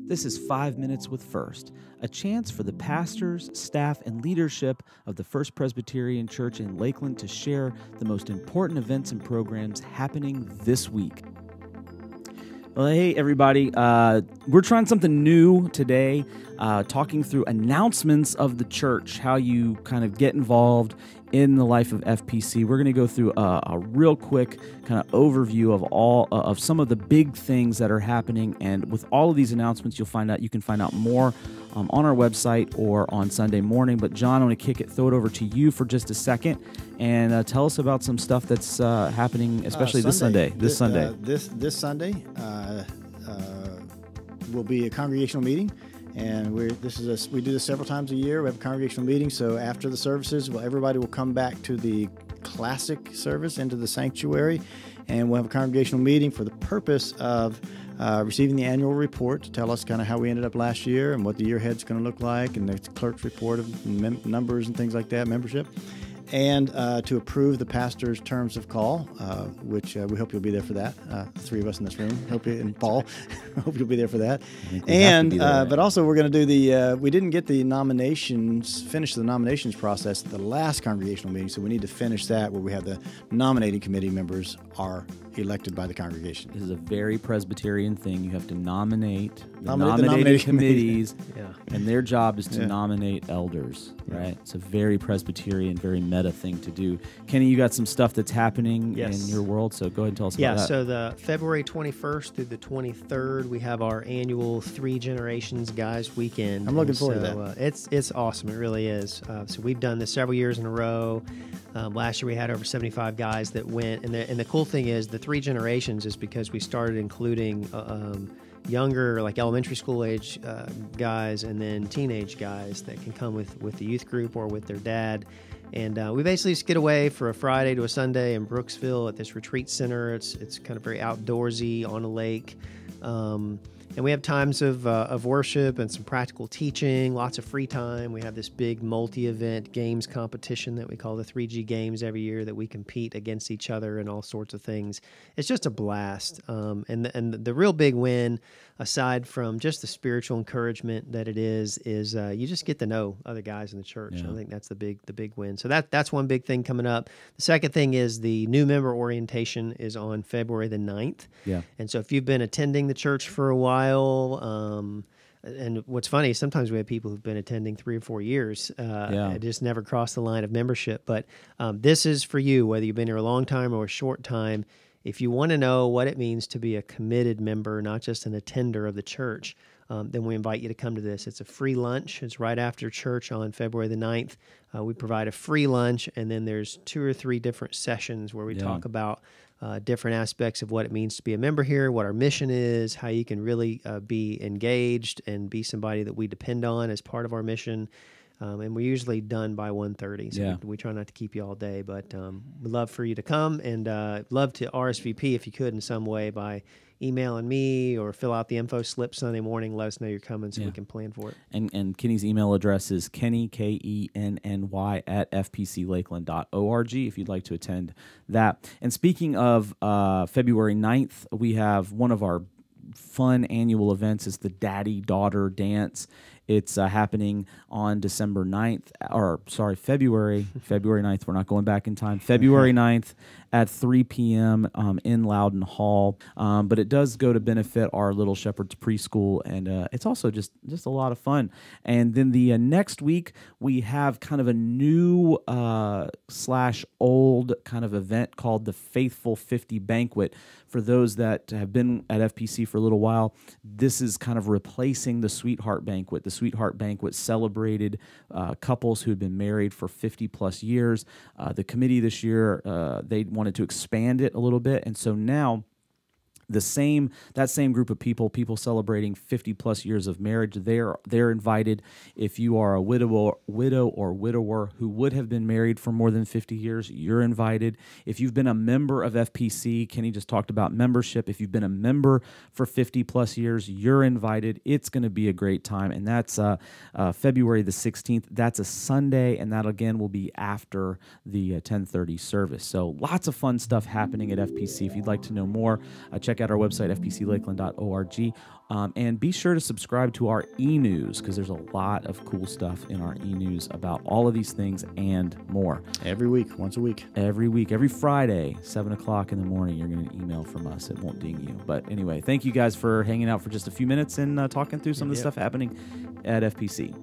This is 5 Minutes with First, a chance for the pastors, staff, and leadership of the First Presbyterian Church in Lakeland to share the most important events and programs happening this week. Well, hey, everybody. We're trying something new today, talking through announcements of the church, how you kind of get involved in the life of FPC. We're going to go through a real quick kind of overview of all of some of the big things that are happening. And with all of these announcements, you can find out more on our website or on Sunday morning. But John, I want to throw it over to you for just a second and tell us about some stuff that's happening, especially this Sunday. This Sunday will be a congregational meeting. And we do this several times a year. We have a congregational meeting. So after the services, everybody will come back to the classic service into the sanctuary, and we'll have a congregational meeting for the purpose of receiving the annual report to tell us kind of how we ended up last year and what the year ahead's going to look like, and the clerk's report of numbers and things like that, membership, and to approve the pastor's terms of call, which we hope you'll be there for that. Three of us in this room, and Paul, hope you'll be there for that. And but also we're going to do we didn't get the finish the nominations process at the last congregational meeting, so we need to finish that where we have the nominating committee members are elected by the congregation. This is a very Presbyterian thing. You have to nominate the nominating committees, and their job is to nominate elders, right? It's a very Presbyterian, very meta thing to do. Kenny, you got some stuff that's happening in your world, so go ahead and tell us about that. Yeah, so the February 21st through the 23rd, we have our annual Three Generations Guys Weekend. I'm looking forward to that. It's awesome. It really is. So we've done this several years in a row. Last year we had over 75 guys that went, and the cool thing is the Three Generations is because we started including younger, like elementary school age guys, and then teenage guys that can come with the youth group or with their dad. And we basically just get away for a Friday to a Sunday in Brooksville at this retreat center. It's kind of very outdoorsy on a lake. And we have times of worship and some practical teaching, lots of free time. We have this big multi-event games competition that we call the 3G Games every year that we compete against each other and all sorts of things. It's just a blast. And the real big win, aside from just the spiritual encouragement that it is you just get to know other guys in the church. Yeah. I think that's the big win. So that's one big thing coming up. The second thing is the new member orientation is on February the 9th. Yeah. And so if you've been attending the church for a while, and what's funny, sometimes we have people who've been attending 3 or 4 years, and just never crossed the line of membership. But this is for you, whether you've been here a long time or a short time. If you want to know what it means to be a committed member, not just an attender of the church, then we invite you to come to this. It's a free lunch. It's right after church on February the 9th. We provide a free lunch, and then there's 2 or 3 different sessions where we talk about different aspects of what it means to be a member here, what our mission is, how you can really be engaged and be somebody that we depend on as part of our mission. And we're usually done by 1:30, so we try not to keep you all day. But we'd love for you to come, and love to RSVP if you could in some way by emailing me or fill out the info slip Sunday morning. Let us know you're coming so we can plan for it. And Kenny's email address is Kenny, KENNY, at fpclakeland.org if you'd like to attend that. And speaking of February 9th, we have one of our fun annual events is the Daddy-Daughter Dance. It's happening on February 9th. We're not going back in time. February 9th at 3 p.m. In Loudon Hall. But it does go to benefit our Little Shepherds preschool, and it's also just a lot of fun. And then the next week, we have kind of a new / old kind of event called the Faithful 50 Banquet. For those that have been at FPC for a little while, this is kind of replacing the Sweetheart Banquet. The Sweetheart Banquet celebrated couples who had been married for 50-plus years. The committee this year, they wanted to expand it a little bit, and so now that same group of people celebrating 50-plus years of marriage, they're invited. If you are a widow or widower who would have been married for more than 50 years, you're invited. If you've been a member of FPC, Kenny just talked about membership. If you've been a member for 50-plus years, you're invited. It's going to be a great time, and that's February the 16th. That's a Sunday, and that, again, will be after the 10:30 service. So lots of fun stuff happening at FPC. If you'd like to know more, check check out our website, fpclakeland.org. And be sure to subscribe to our e-news, because there's a lot of cool stuff in our e-news about all of these things and more. Every week, once a week. Every week, every Friday, 7 o'clock in the morning, you're going to email from us. It won't ding you. But anyway, thank you guys for hanging out for just a few minutes and talking through some of the stuff happening at FPC.